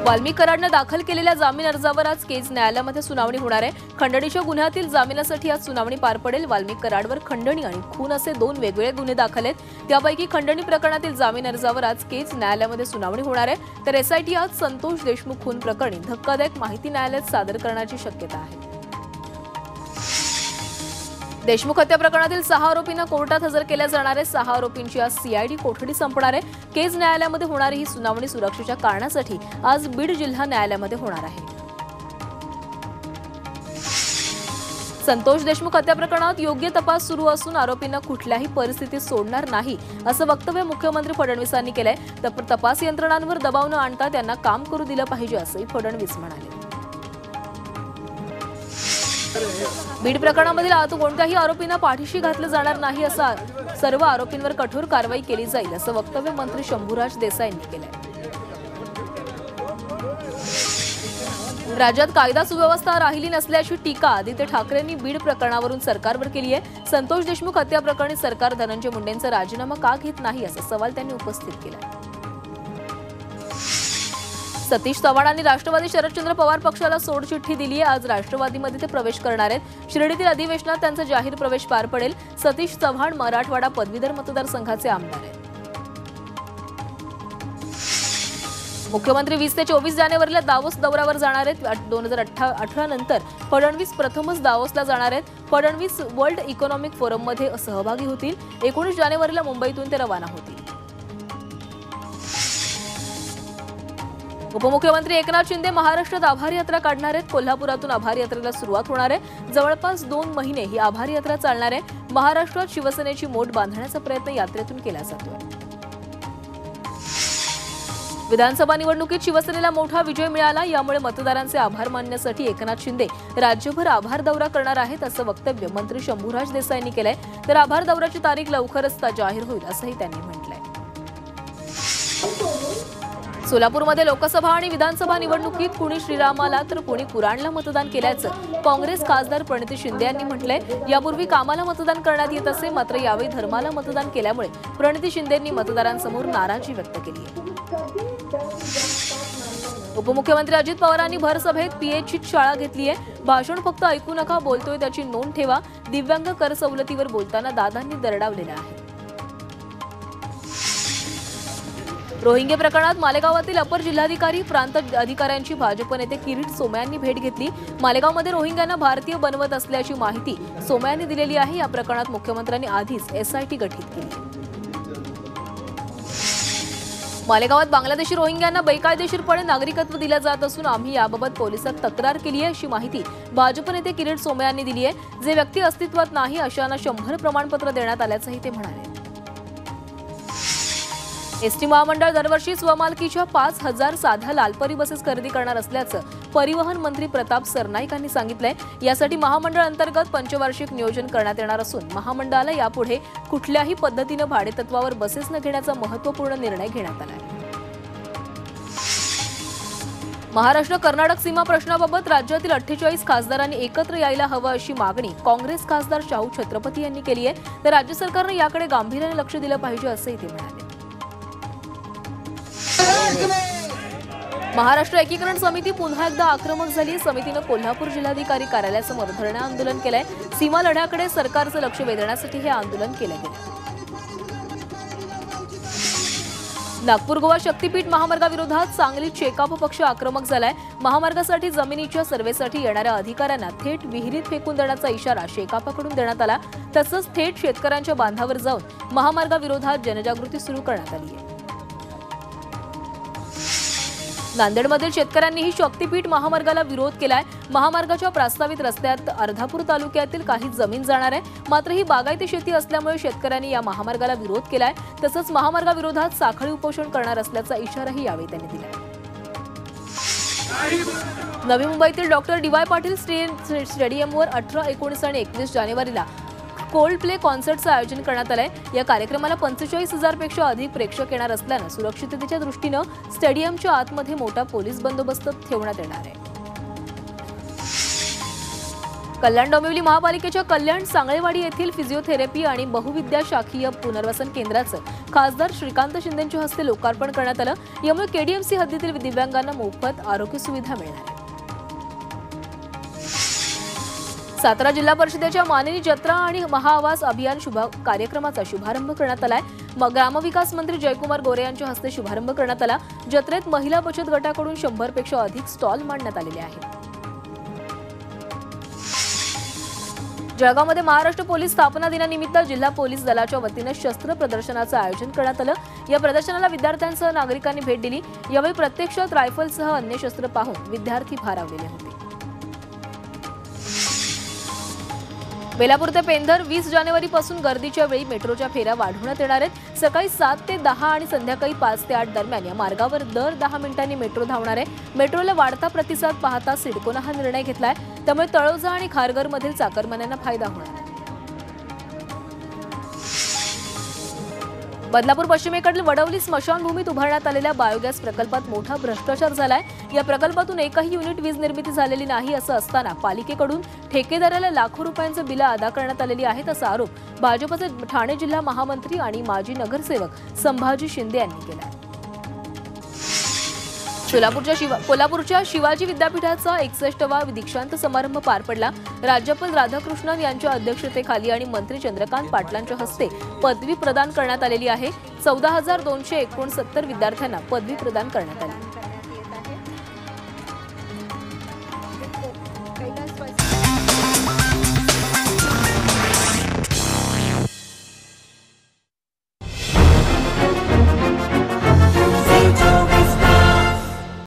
वाल्मिक कराडने दाखल केलेल्या जामीन अर्जावर आज केज न्यायालयामध्ये सुनावणी होणार आहे। खंडणीच्या गुन्ह्यातील जामिनासाठी आज सुनावणी पार पडेल। वाल्मिक कराडवर खंडणी आणि खून असे दोन वेगवेगळे गुन्हे दाखल आहेत। त्यापैकी खंडणी प्रकरणातील जामीन अर्जावर आज केज न्यायालयामध्ये सुनावणी होणार आहे। तर एसआयटी आज संतोष देशमुख खून प्रकरणी धक्कादायक माहिती न्यायालयात सादर करण्याची शक्यता आहे। देशमुख हत्या प्रकरणातील 6 आरोपींना कोर्टात हजर केल्या जाणार आहे। 6 आरोपींची आज सीआयडी कोठडी संपणार आहे। केज न्यायालयामध्ये होणारी ही सुनावणी सुरक्षेच्या कारणासाठी आज बीड जिल्हा न्यायालयामध्ये होणार आहे। संतोष देशमुख हत्या प्रकरणात योग्य तपास सुरू असून आरोपींना कुठल्याही परिस्थितीत सोडणार नाही असं वक्तव्य मुख्यमंत्री फडणवीसांनी केलंय। तपास यंत्रणांवर दबाव न आणता त्यांना काम करू दिलं पाहिजे असंही फडणवीस म्हणाले। बीड प्रकरणामधील कोणत्याही आरोपींना पाठीशी घातलं जाणार नाही असं सर्व आरोपींवर कठोर कारवाई केली जाईल असं वक्तव्य मंत्री शंभूराज देसाई यांनी केलंय। राज्यात कायदा सुव्यवस्था राहिली नसल्याची टीका आदित्य ठाकरेंनी बीड प्रकरणावरून सरकारवर केली आहे। संतोष देशमुख हत्या प्रकरणी सरकार धनंजय मुंडेंचा राजीनामा का घेत नाही असा सवाल त्यांनी उपस्थित केला। सतीश चव्हाणांनी राष्ट्रवादी शरदचंद्र पवार पक्षाला सोडचिठ्ठी दिली आहे। आज राष्ट्रवादीमध्ये ते प्रवेश करणार आहेत। शिर्डीतील अधिवेशनात त्यांचा जाहीर प्रवेश पार पडेल। सतीश चव्हाण मराठवाडा पदवीधर मतदारसंघाचे आमदार आहेत। मुख्यमंत्री 20 ते 24 जानेवारीला दावोस दौऱ्यावर जाणार आहेत। 2018 नंतर फडणवीस प्रथमच दावोसला जाणार आहेत। फडणवीस वर्ल्ड इकॉनॉमिक फोरममध्ये सहभागी होतील। 19 जानेवारीला मुंबईतून ते रवाना होतील। उपमुख्यमंत्री एकनाथ शिंदे महाराष्ट्रात आभार यात्रा काढणार आहेत। कोल्हापुरातून आभार यात्रेला सुरुवात होणार आहे। जवळपास 2 महिने ही आभार यात्रा चालणार आहे। महाराष्ट्रात शिवसेनेची मोठ बांधण्याचा प्रयत्न यात्रेतून केला जातोय। विधानसभा निवडणुकीत शिवसेनेला मोठा विजय मिळाला। यामुळे मतदारांचे आभार मानण्यासाठी एकनाथ शिंदे राज्यभर आभार दौरा करणार आहेत असं वक्तव्य मंत्री शंभूराज देसाई यांनी केलंय। तर आभार दौऱ्याची तारीख लवकरच जाहीर होईल असंही त्यांनी म्हटलंय। सोलापूरमध्ये लोकसभा आणि विधानसभा निवडणुकीत कुणी श्रीरामाला तर कुणी कुराणला मतदान केल्याचं काँग्रेस खासदार प्रणिती शिंदे यांनी म्हटलंय। यापूर्वी कामाला मतदान करण्यात येत असे, मात्र यावेळी धर्माला मतदान केल्यामुळे प्रणिती शिंदेंनी मतदारांसमोर नाराजी व्यक्त केली आहे। उपमुख्यमंत्री अजित पवारांनी भर सभेत पीएचईत शाळा घेतली आहे। भाषण फक्त ऐकू नका, बोलतोय त्याची नोंद ठेवा। दिव्यांग कर सवलतीवर बोलताना दादांनी दरडावलेला आहे। रोहिंगे प्रकरणात मालेगावातील अपर जिल्हाधिकारी प्रांत अधिकाऱ्यांची भाजप नेते किरीट सोमय्या यांनी भेट घेतली। मालेगावमध्ये रोहिंग्यांना भारतीय बनवत असल्याची माहिती सोमय्या यांनी दिलेली आहे। या प्रकरणात मुख्यमंत्र्यांनी आधीच एसआयटी गठीत केली। मालेगावात बांगलादेशी रोहिंग्यांना बेकायदेशीरपणे नागरिकत्व दिलं जात असून आम्ही याबाबत पोलिसात तक्रार केली आहे अशी माहिती भाजप नेते किरीट सोमय्या यांनी दिली आहे। जे व्यक्ती अस्तित्वात नाही अशांना 100 प्रमाणपत्र देण्यात आल्याचंही ते म्हणाले। एसटी महामंडळ दरवर्षी स्वमालकीच्या 5000 साध्या लालपरी बसेस खरेदी करणार असल्याचं परिवहन मंत्री प्रताप सरनाईक यांनी सांगितलंय। यासाठी महामंडळ अंतर्गत पंचवार्षिक नियोजन करण्यात येणार असून महामंडळाला यापुढे कुठल्याही पद्धतीने भाडेतत्वावर बसेस न घेण्याचा महत्त्वपूर्ण निर्णय घेण्यात आला आहे। महाराष्ट्र कर्नाटक सीमा प्रश्नाबाबत राज्यातील 48 खासदारांनी एकत्र यायला हवं अशी मागणी काँग्रेस खासदार शाहू छत्रपती यांनी केली आहे। तर राज्य सरकारने याकडे गांभीर्याने लक्ष दिलं पाहिजे असंही ते म्हणाले। महाराष्ट्र एकीकरण समिती पुन्हा एकदा आक्रमक झाली। समितीनं कोल्हापूर जिल्हाधिकारी कार्यालयासमोर धरणे आंदोलन केलंय। सीमा लढ्याकडे सरकारचं लक्ष वेधण्यासाठी हे आंदोलन केलं गेलं। नागपूर गोवा शक्तीपीठ महामार्गाविरोधात सांगलीत शेकाप पक्ष आक्रमक झालाय। महामार्गासाठी जमिनीच्या सर्व्हेसाठी येणाऱ्या अधिकाऱ्यांना थेट विहिरीत फेकून देण्याचा इशारा शेकापकडून देण्यात आला। तसंच थेट शेतकऱ्यांच्या बांधावर जाऊन महामार्गाविरोधात जनजागृती सुरू करण्यात आली आहे। नांदेडमधील शेतकऱ्यांनीही शक्तीपीठ महामार्गाला विरोध केलाय। महामार्गाच्या प्रस्तावित रस्त्यात अर्धापूर तालुक्यातील काही जमीन जाणार आहे, मात्र ही बागायती शेती असल्यामुळे शेतकऱ्यांनी या महामार्गाला विरोध केलाय। तसंच महामार्गाविरोधात साखळी उपोषण करणार असल्याचा इशाराही यावेळी त्यांनी दिलाय। नवी मुंबईतील डॉक्टर डी.वाय. पाटील स्टेडियमवर 18, 19 आणि 21 जानेवारीला कोल्ड प्ले कॉन्सर्टचं आयोजन करण्यात आलंय। या कार्यक्रमाला 45,000 पेक्षा अधिक प्रेक्षक येणार असल्यानं सुरक्षिततेच्या दृष्टीनं स्टेडियमच्या आतमध्ये मोठा पोलीस बंदोबस्त ठेवण्यात येणार आहे। कल्याण डोंबिवली महापालिकेच्या कल्याण सांगळेवाडी येथील फिजिओथेरपी आणि बहुविद्या शाखीय पुनर्वसन केंद्राचं खासदार श्रीकांत शिंदेंच्या हस्ते लोकार्पण करण्यात आलं। यामुळे केडीएमसी हद्दीतील दिव्यांगांना मोफत आरोग्य सुविधा मिळणार आहे। सातारा जिल्हा परिषदेच्या मानिनी जत्रा आणि महाआवास अभियान कार्यक्रमाचा शुभारंभ करण्यात आलाय। ग्रामविकास मंत्री जयकुमार गोरे यांच्या हस्ते शुभारंभ करण्यात आला। जत्रेत महिला बचत गटाकडून 100 पेक्षा अधिक स्टॉल मांडण्यात आलेले आहेत। जळगावमध्ये महाराष्ट्र पोलीस स्थापना दिनानिमित्त जिल्हा पोलीस दलाच्या वतीने शस्त्र प्रदर्शनाचं आयोजन करण्यात आलं। या प्रदर्शनाला विद्यार्थ्यांसह नागरिकांनी भेट दिली। यावेळी प्रत्यक्षात रायफलसह अन्य शस्त्र पाहून विद्यार्थी भारावलेले होते। बेलापूर ते पेंधर 20 जानेवारीपासून गर्दीच्या वेळी मेट्रोच्या फेऱ्या वाढवण्यात येणार आहेत। सकाळी 7 ते 10 आणि संध्याकाळी 5 ते 8 दरम्यान या मार्गावर दर 10 मिनिटांनी मेट्रो धावणार आहे। मेट्रोला वाढता प्रतिसाद पाहता सिडकोनं हा निर्णय घेतलाय। त्यामुळे तळोजा आणि खारघरमधील चाकरमान्यांना फायदा होणार आहे। बदलापूर पश्चिमेकडील वडवली स्मशानभूमीत उभारण्यात आलेल्या बायोगॅस प्रकल्पात मोठा भ्रष्टाचार झालाय। या प्रकल्पातून एकही युनिट वीज निर्मिती झालेली नाही असं असताना पालिकेकडून ठेकेदाराला लाखो रुपयांचं बिलं अदा करण्यात आलेली आहेत असा आरोप भाजपचे ठाणे जिल्हा महामंत्री आणि माजी नगरसेवक संभाजी शिंदे यांनी केला। कोल्हापूरच्या शिवाजी विद्यापीठाचा 61वा दीक्षांत समारंभ पार पडला। राज्यपाल राधाकृष्णन यांच्या अध्यक्षतेखाली आणि मंत्री चंद्रकांत पाटलांच्या हस्ते पदवी प्रदान करण्यात आलेली आहे। 14,269 विद्यार्थ्यांना पदवी प्रदान करण्यात आली।